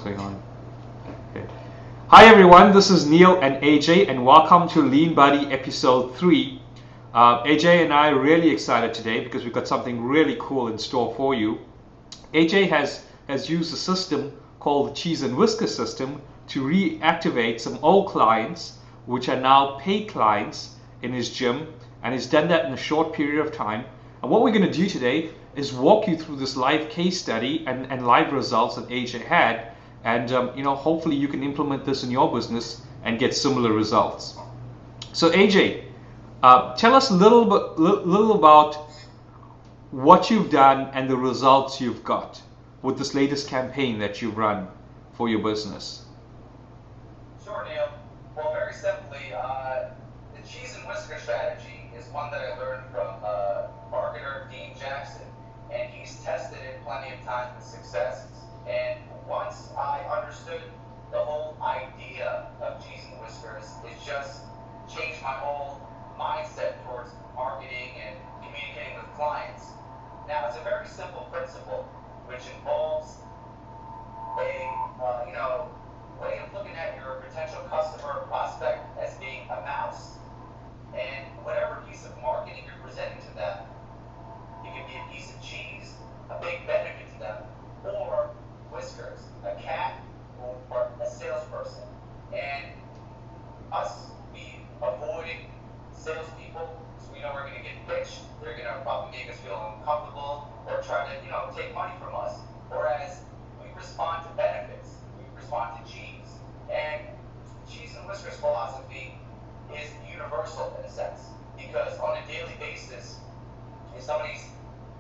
going on. Okay. Hi everyone, this is Neil and AJ, and welcome to Lean Buddy episode 3. AJ and I are really excited today because we've got something really cool in store for you. AJ has used a system called the Cheese and Whiskers System to reactivate some old clients, which are now paid clients in his gym, and he's done that in a short period of time. And what we're going to do today is walk you through this live case study and live results that AJ had, and hopefully you can implement this in your business and get similar results. So AJ, tell us a little about what you've done and the results you've got with this latest campaign that you've run for your business. Sure, Neil. Well, very simply, the cheese and whisker strategy is one that I learned from marketer Dean Jackson, and he's tested it plenty of times with success. And once I understood the whole idea of cheese and whiskers, it just changed my whole mindset towards marketing and communicating with clients. Now, it's a very simple principle, which involves a way of looking at your potential customer or prospect as being a mouse, and whatever piece of marketing you're presenting to them, it can be a piece of cheese, a big benefit to them, or whiskers, a cat, or a salesperson. And us, we avoid salespeople, so we know we're going to get pitched. They're going to probably make us feel uncomfortable or try to take money from us. Whereas we respond to benefits, we respond to cheese. And cheese and whiskers philosophy is universal in a sense, because on a daily basis, if somebody's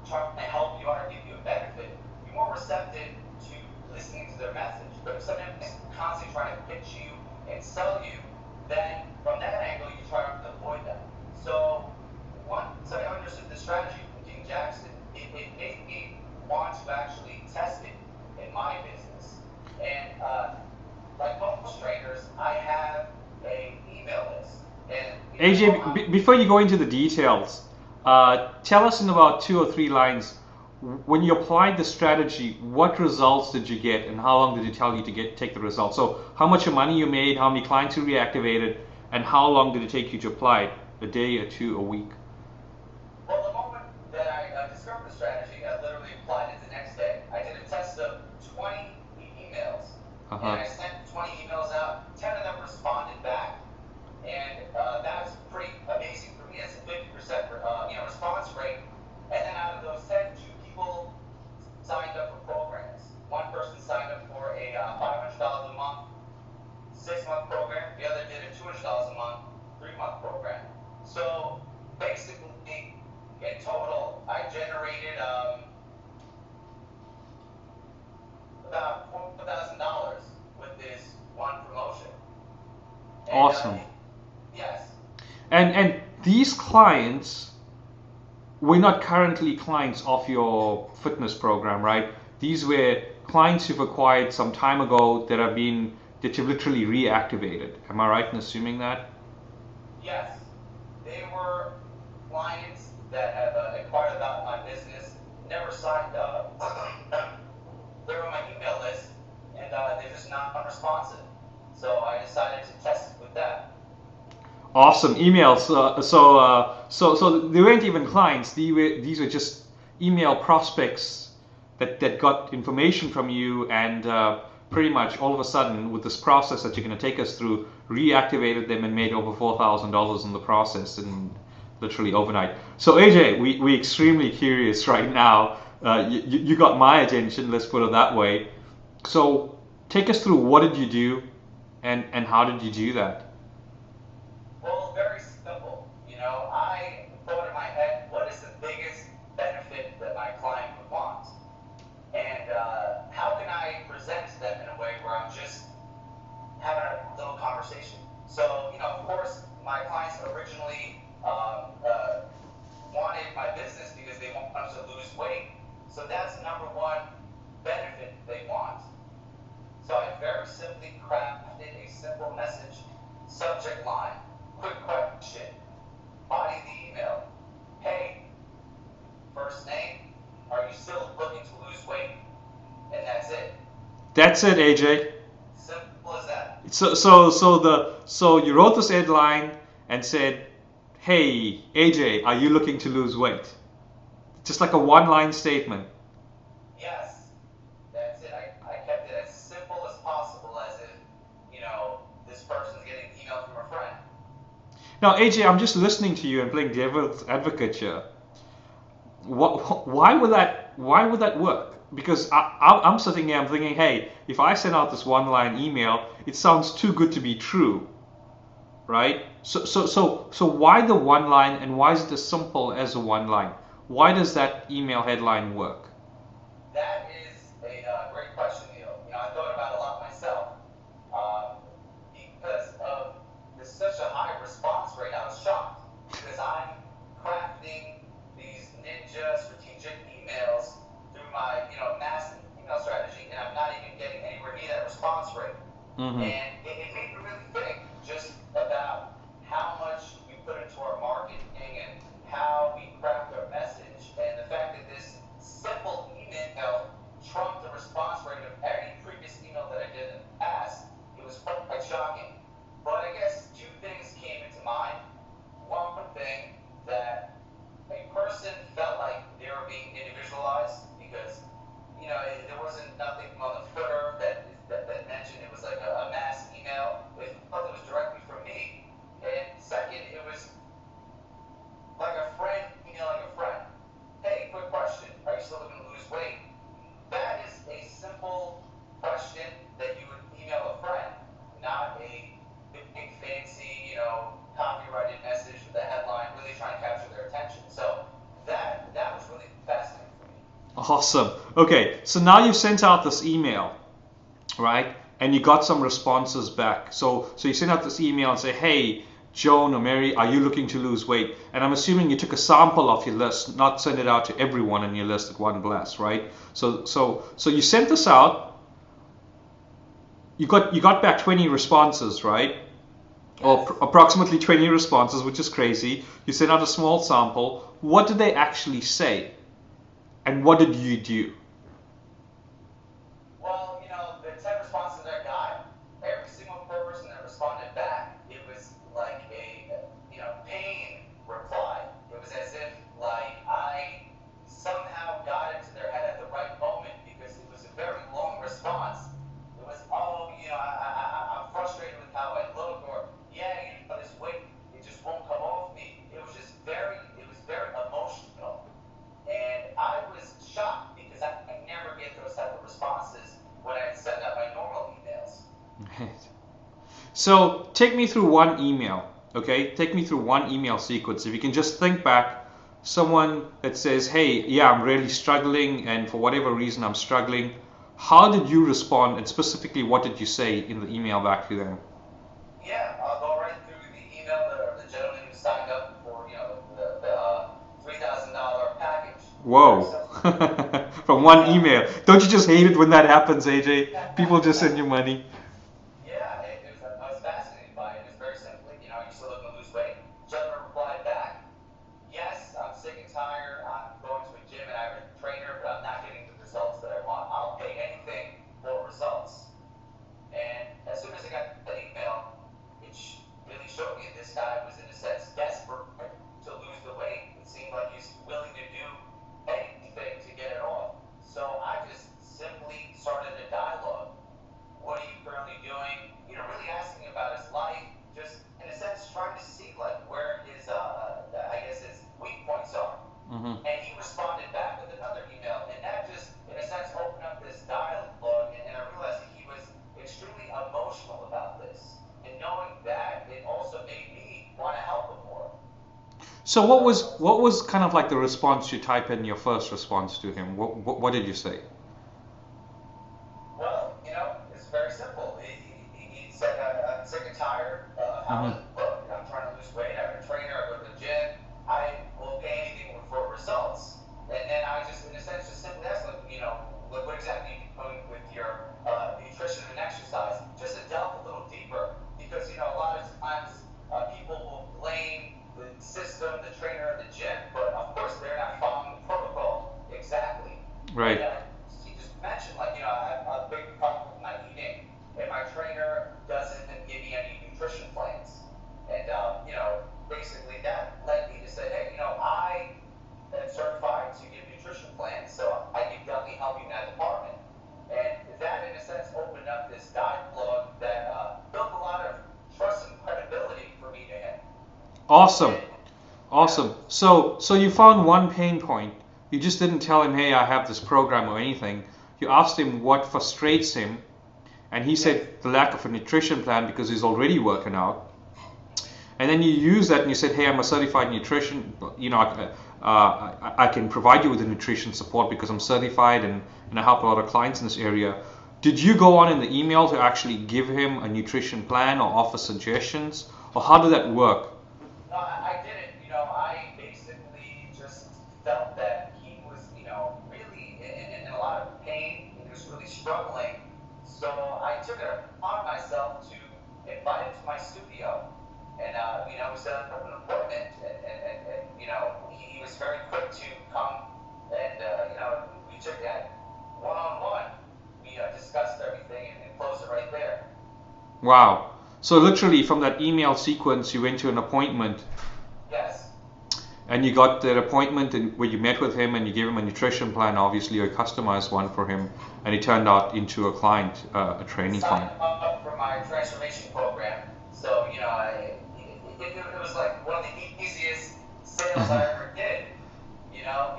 trying to help you out or give you a benefit, you're more receptive to listening to their message. But if someone is constantly trying to pitch you and sell you, then from that angle, you try to avoid that. So once I understood the strategy from Dean Jackson, it made me want to actually test it in my business. And like most trainers, I have an email list. And AJ, before you go into the details, tell us in about 2 or 3 lines, when you applied the strategy, what results did you get, and how long did it tell you to take the results? So how much money you made, how many clients you reactivated, and how long did it take you to apply it? A day, or 2, a week? Well, the moment that I discovered the strategy, I literally applied it the next day. I did a test of 20 emails, and I sent 20 emails out. 10 of them responded back, and that was pretty amazing for me. That's a 50% response rate. And then out of those 10, 2 people signed up for programs. One person signed up for a $500 a month, 6-month program. The other did a $200 a month, 3-month program. So basically, in total, I generated about $4,000 with this one promotion. And, awesome. Yes. And these clients were not currently clients of your fitness program, right? These were clients you've acquired some time ago that you've literally reactivated. Am I right in assuming that? Yes. They were clients that have inquired about my business, never signed up. They're on my email list, and they're just not responsive. So I decided to test it with that. Awesome. Emails. So they weren't even clients. These were just email prospects that got information from you, and pretty much all of a sudden, with this process that you're going to take us through, reactivated them and made over $4,000 in the process, and literally overnight. So AJ, we're extremely curious right now. You got my attention, let's put it that way. So take us through, what did you do, and how did you do that? Well, very simple. I thought in my head, what is the biggest benefit that my client would want? And how can I present to them in a way where I'm just having a little conversation? So, of course, my clients originally wanted my business because they wanted to lose weight. So that's number one benefit they want. So I very simply crafted a simple message, subject line, quick question, body of the email. Hey, first name, are you still looking to lose weight? And that's it. That's it, AJ. Simple as that. So you wrote this headline and said, "Hey, AJ, are you looking to lose weight?" Just like a one-line statement. Yes, that's it. I kept it as simple as possible, as if, this person's getting an email from a friend. Now, AJ, I'm just listening to you and playing devil's advocate here. Why would that work? Because I'm sitting here, I'm thinking, hey, if I send out this one-line email, it sounds too good to be true, right? So why the one line, and why is it as simple as a one line? Why does that email headline work? That is a great question, Neil. I thought about it a lot myself. Um, because of such a high response rate, I was shocked because I'm crafting these ninja strategic emails through my massive email strategy, and I'm not even getting anywhere near that response rate. Mm-hmm. And it made me really think just about how much we put into our marketing and how we craft our message, and the fact that this simple email trumped the response rate of any previous email that I did in the past. It was quite shocking. But I guess two things came into mind. One thing, that a person felt like they were being individualized because there wasn't nothing on the footer that mentioned it was like a mass email. They felt it was directly from me. And second, it was like a friend emailing a friend. Hey, quick question. Are you still looking to lose weight? That is a simple question that you would email a friend, not a big fancy, copyrighted message with a headline really trying to capture their attention. So that was really fascinating for me. Awesome. Okay, so now you've sent out this email, right? And you got some responses back. So you sent out this email and say, hey, Joan or Mary, are you looking to lose weight? And I'm assuming you took a sample of your list, not send it out to everyone on your list at one blast, right? So you sent this out. You got back 20 responses, right? Or approximately 20 responses, which is crazy. You sent out a small sample. What did they actually say? And what did you do? Well, the 10 responses that I got, every single person that responded back, it was like a, pain reply. It was as if, like, I somehow got into their head at the right moment because it was a very long response. It was, oh, I'm frustrated with how I look, or, yeah, this weight, it just won't come off me. It was very emotional. And I was shocked because I never get those type of responses when I send out my normal emails. So take me through one email, okay? Take me through one email sequence. If you can just think back, someone that says, hey, yeah, I'm really struggling, and for whatever reason I'm struggling. How did you respond, and specifically what did you say in the email back to them? Yeah, I'll go right through the email. The gentleman who signed up for the $3,000 package. Whoa. From one email. Don't you just hate it when that happens, AJ? People just send you money. Yeah, I was fascinated by it. It was very simply, are you still looking to lose weight? Gentleman replied back, yes, I'm sick and tired. I'm going to a gym and I have a trainer, but I'm not getting the results that I want. I'll pay anything for results. And as soon as I got that email, it really showed me this guy was, in a sense, desperate to lose the weight. It seemed like he's willing to do anything to get it off. So I just simply started a dialogue. What are you currently doing? Really asking about his life, just in a sense trying to see like where his, I guess his weak points are. Mm-hmm. And he responded back with another email, and that just, in a sense, opened up this dialogue, and I realized that he was extremely emotional about this. And knowing that, it also made me want to help him more. So what was kind of like the response you type in your first response to him? What did you say? Well, it's very simple. He said, I'm sick and tired of how I Mm-hmm. look. I'm trying to lose weight. I have a trainer. I go to the gym. I will pay anything for results. And then I just, in a sense, just simply asked him, what exactly are you doing with your nutrition and exercise? Just to delve a little deeper. Because, a lot of times people will blame the system, the trainer, the gym, but of course they're not following the protocol exactly. Right. He just mentioned, like, I have a big problem Awesome. And yeah, Awesome. So you found one pain point. You just didn't tell him, hey, I have this program or anything. You asked him what frustrates him, and he yes, said the lack of a nutrition plan because he's already working out. And then you use that and you said, hey, I'm a certified nutrition, I can provide you with the nutrition support because I'm certified and I help a lot of clients in this area. Did you go on in the email to actually give him a nutrition plan or offer suggestions? Or how did that work? no, I didn't. I basically just felt that he was, really in a lot of pain. He was really struggling. So I took it upon myself to invite him to my studio. And, we set up an appointment. And he was very quick to come. And, we took that one-on-one. We discussed everything and closed it right there. Wow. So literally from that email sequence, you went to an appointment Yes. and you got that appointment and where you met with him and you gave him a nutrition plan, obviously a customized one for him, and he turned out into a client, a training Signed client. up for my transformation program. So, it was like one of the easiest sales I ever did,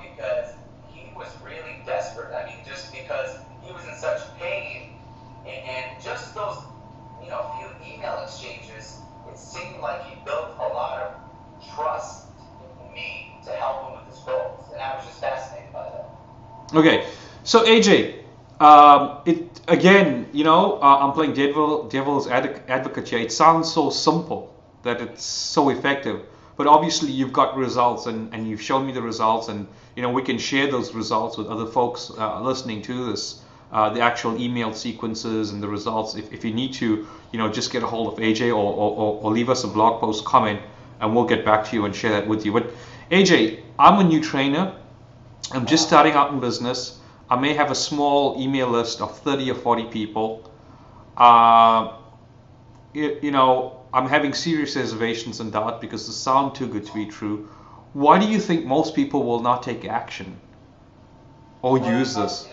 because he was really desperate. I mean, just because he was in such pain and just those, few email exchanges, it seemed like he built a lot of trust in me to help him with his goals. And I was just fascinated by that. Okay, so AJ, it again, I'm playing devil's advocate here. It sounds so simple that it's so effective, but obviously you've got results, and you've shown me the results, and we can share those results with other folks listening to this. The actual email sequences and the results. If you need to, just get a hold of AJ or leave us a blog post comment, and we'll get back to you and share that with you. But AJ, I'm a new trainer. I'm just starting out in business. I may have a small email list of 30 or 40 people. Uh, I'm having serious reservations and doubt because they sound too good to be true. Why do you think most people will not take action or Well, use this?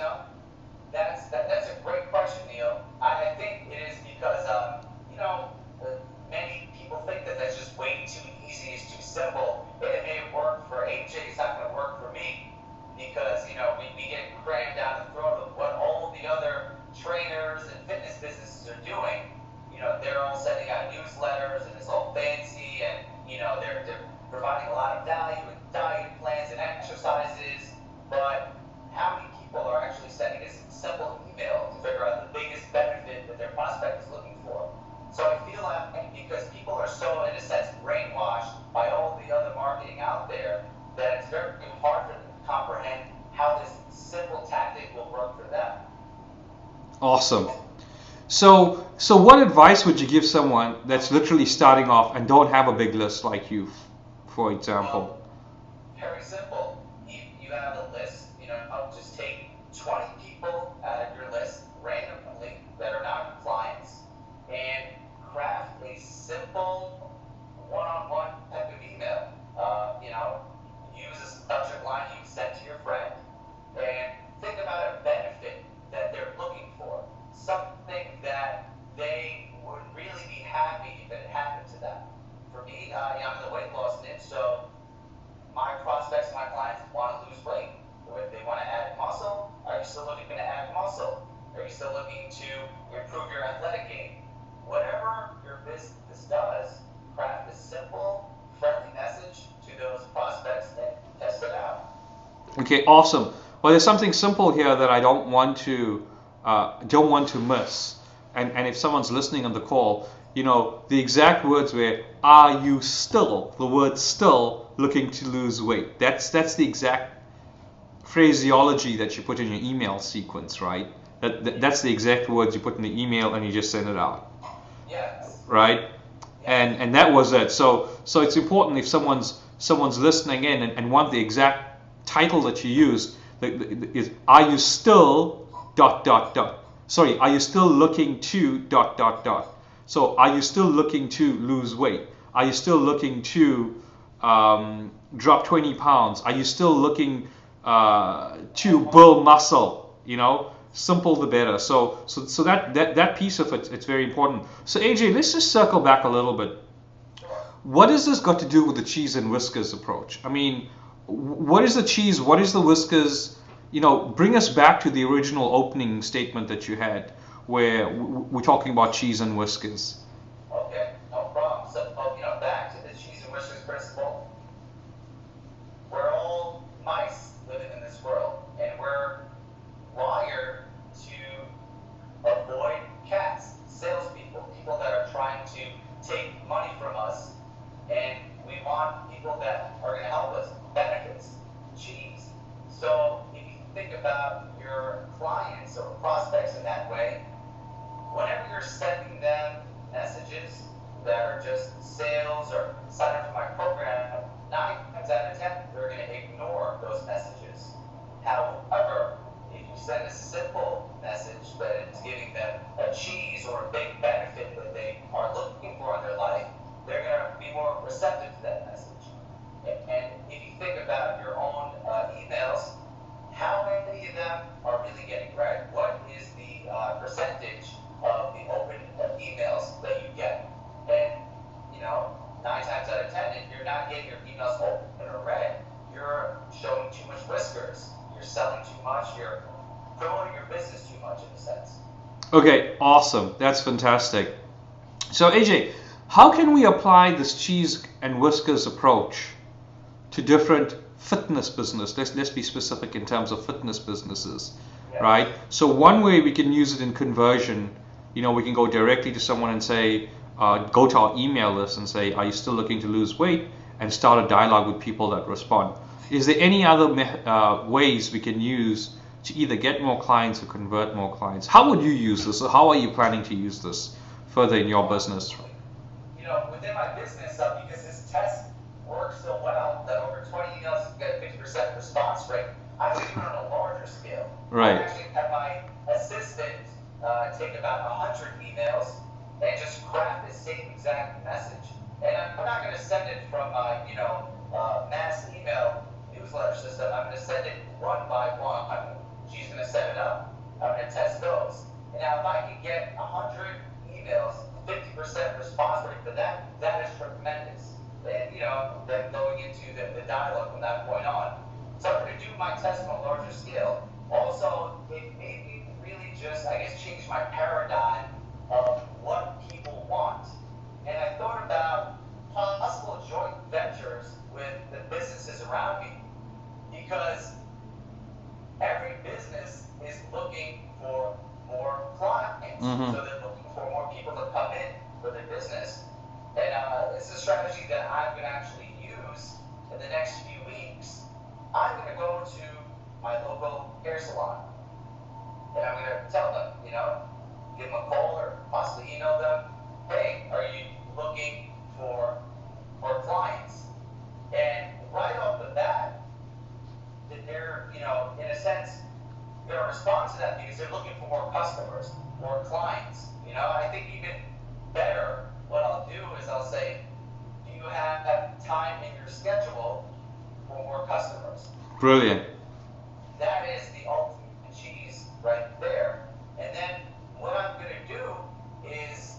that's a great question, Neil. I think it is because many people think that that's just way too easy, it's too simple. It may work for AJ, it's not going to work for me because we get crammed down the throat of what all the other trainers and fitness businesses are doing. They're all sending out newsletters and it's all fancy and they're providing a lot of value and diet plans and exercises, but how many people are actually sending a simple email to figure out the biggest benefit that their prospect is looking for? So I feel like because people are so, in a sense, brainwashed by all the other marketing out there, that it's very hard for them to comprehend how this simple tactic will work for them. Awesome. So what advice would you give someone that's literally starting off and don't have a big list like you, for example? Well, very simple. You have a list, I'll just take 20 people out of your list randomly that are not clients and craft a simple one-on-one type of email. Use a subject line you send to your friend and think about a benefit that they're looking for. Something that they would really be happy if it happened to them. For me, I'm in the weight loss niche, so my prospects, my clients want to lose weight. Or if they want to add muscle, are you still looking to add muscle? Are you still looking to improve your athletic game? Whatever your business does, craft a simple, friendly message to those prospects and test it out. Okay, awesome. Well, there's something simple here that I don't want to miss. And if someone's listening on the call, the exact words were, "Are you still?" The word "still" looking to lose weight. That's the exact phraseology that you put in your email sequence, right? That's the exact words you put in the email and you just send it out, Yes. right? Yes. And that was it. So it's important if someone's listening in and want the exact title that you use is, "Are you still dot dot dot?" Sorry, are you still looking to dot dot dot? So are you still looking to lose weight? Are you still looking to drop 20 pounds? Are you still looking to build muscle? Simple the better. So that piece of it, it's very important. So AJ, let's just circle back a little bit. Sure. what has this got to do with the cheese and whiskers approach? I mean, what is the cheese? What is the whiskers? Bring us back to the original opening statement that you had, where we're talking about cheese and whiskers. Okay, no problem. So, back to the cheese and whiskers principle. We're all mice living in this world, and we're wired to avoid cats, salespeople, people that are trying to take money from us, and we want people that are going to help us. Benefits, cheese. So if you think about your clients or prospects in that way, whenever you're sending them messages that are just sales or sign up for my program, 9 times out of 10, they're going to ignore those messages. However, if you send a simple message that is giving them a cheese or a big benefit that they are looking for in their life, they're going to be more receptive to that message. And if you think about your own emails, how many of them are really getting read? What is the percentage of the open emails that you get? And, 9 times out of 10, if you're not getting your emails open or read, you're showing too much whiskers. You're selling too much. You're promoting your business too much, in a sense. Okay, awesome. That's fantastic. So, AJ, how can we apply this cheese and whiskers approach to different fitness business? Let's be specific in terms of fitness businesses, right? So one way we can use it in conversion, we can go directly to someone and say, go to our email list and say, are you still looking to lose weight? And start a dialogue with people that respond. Is there any other ways we can use to either get more clients or convert more clients? How would you use this, or how are you planning to use this further in your business? Within my business, because this test works so well that over 20 emails you get a 50% response rate, I'm doing it on a larger scale. Right. I actually have my assistant take about 100 emails and just craft the same exact message. And I'm not going to send it from my, mass email newsletter system. I'm going to send it one by one. She's going to set it up. I'm going to test those. And now if I can get 100 emails, 50% response rate for that is tremendous. And, then going into the dialogue from that point on. So I'm going to do my test on a larger scale. Also, it made me really just, change my paradigm of what people want. And I thought about possible joint ventures with the businesses around me. Because every business is looking for more clients. Mm-hmm. So they're looking for more people to come in for their business. And it's a strategy that I'm going to actually use in the next few weeks. I'm going to go to my local hair salon. And I'm going to tell them, give them a call or possibly email them, hey, are you looking for more clients? And right off the bat, they're, in a sense, going to respond to that because they're looking for more customers, more clients. I think even better, what I'll do is I'll say, do you have time in your schedule for more customers? Brilliant. That is the ultimate cheese right there. And then what I'm going to do is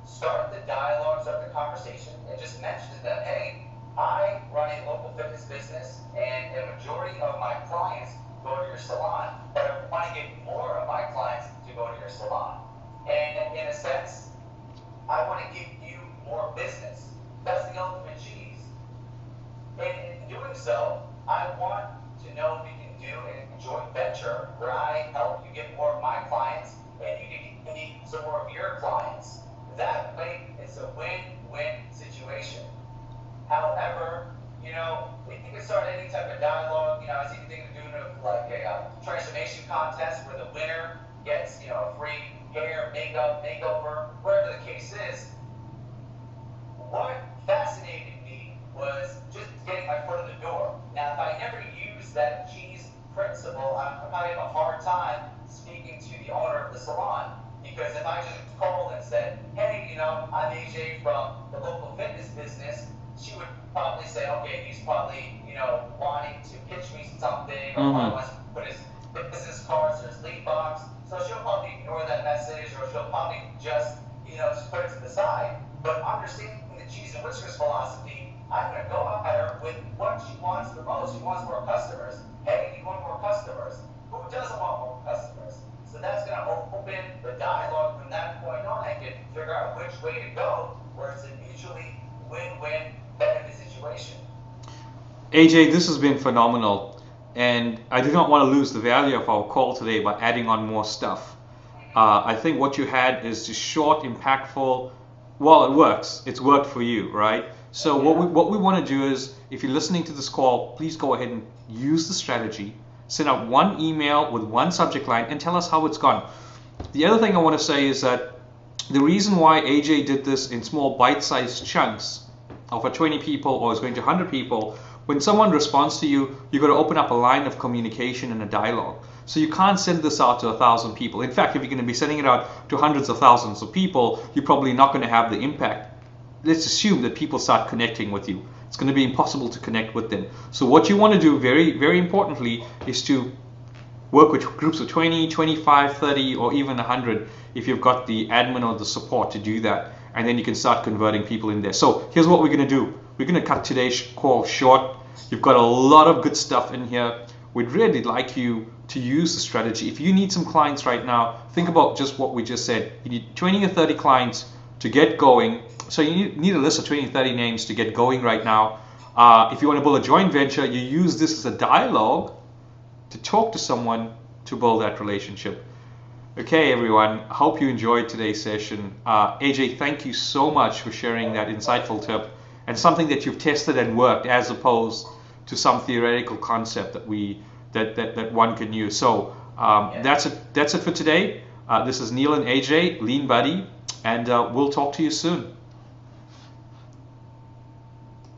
start the dialogue, start the conversation, and just mention to them, hey, I run a local fitness business, and a majority of my clients go to your salon, but I want to get more of my clients to go to your salon. And in a sense, I want to give you more business. That's the ultimate cheese. And in doing so, I want to know if we can do a joint venture where I help you get more of my clients and you can get some more of your clients. That way, it's a win-win situation. However, we can start any type of dialogue. I was even thinking of doing like a transformation contest where the winner gets, a free hair, makeup, makeover, whatever the case is. What fascinated me was just getting my foot in the door. Now, if I never use that cheese principle, I'm probably have a hard time speaking to the owner of the salon. Because if I just called and said, hey, I'm AJ from the local fitness business, she would probably say, okay, he's probably, wanting to pitch me something, or probably wants to put his business cards or his lead box. So she'll probably ignore that message, or she'll probably just, just put it to the side. But understanding the Cheese and Whiskers philosophy, I'm going to go at her with what she wants the most. She wants more customers. Hey, you want more customers? Who doesn't want more customers? So that's going to open the dialogue from that point on. I can figure out which way to go, where it's a mutually win-win benefit situation. AJ, this has been phenomenal, and I do not want to lose the value of our call today by adding on more stuff. I think what you had is just short, impactful. Well, it works. It's worked for you, right? So what we want to do is, if you're listening to this call, please go ahead and use the strategy. Send out one email with one subject line and tell us how it's gone. The other thing I want to say is that the reason why AJ did this in small bite-sized chunks of 20 people or is going to 100 people, when someone responds to you, you've got to open up a line of communication and a dialogue. So you can't send this out to 1,000 people. In fact, if you're going to be sending it out to hundreds of thousands of people, you're probably not going to have the impact. Let's assume that people start connecting with you. It's going to be impossible to connect with them. So what you want to do, very, very importantly, is to work with groups of 20, 25, 30, or even 100 if you've got the admin or the support to do that. And then you can start converting people in there. So here's what we're going to do. We're going to cut today's call short. You've got a lot of good stuff in here. We'd really like you to use the strategy. If you need some clients right now, think about just what we just said. You need 20 or 30 clients to get going. So you need a list of 20 or 30 names to get going right now. If you want to build a joint venture, you use this as a dialogue to talk to someone to build that relationship. Okay, everyone, I hope you enjoyed today's session. AJ, thank you so much for sharing that insightful tip and something that you've tested and worked, as opposed to some theoretical concept that one can use. So that's it for today. This is Neil and AJ, Lean Buddy, and we'll talk to you soon.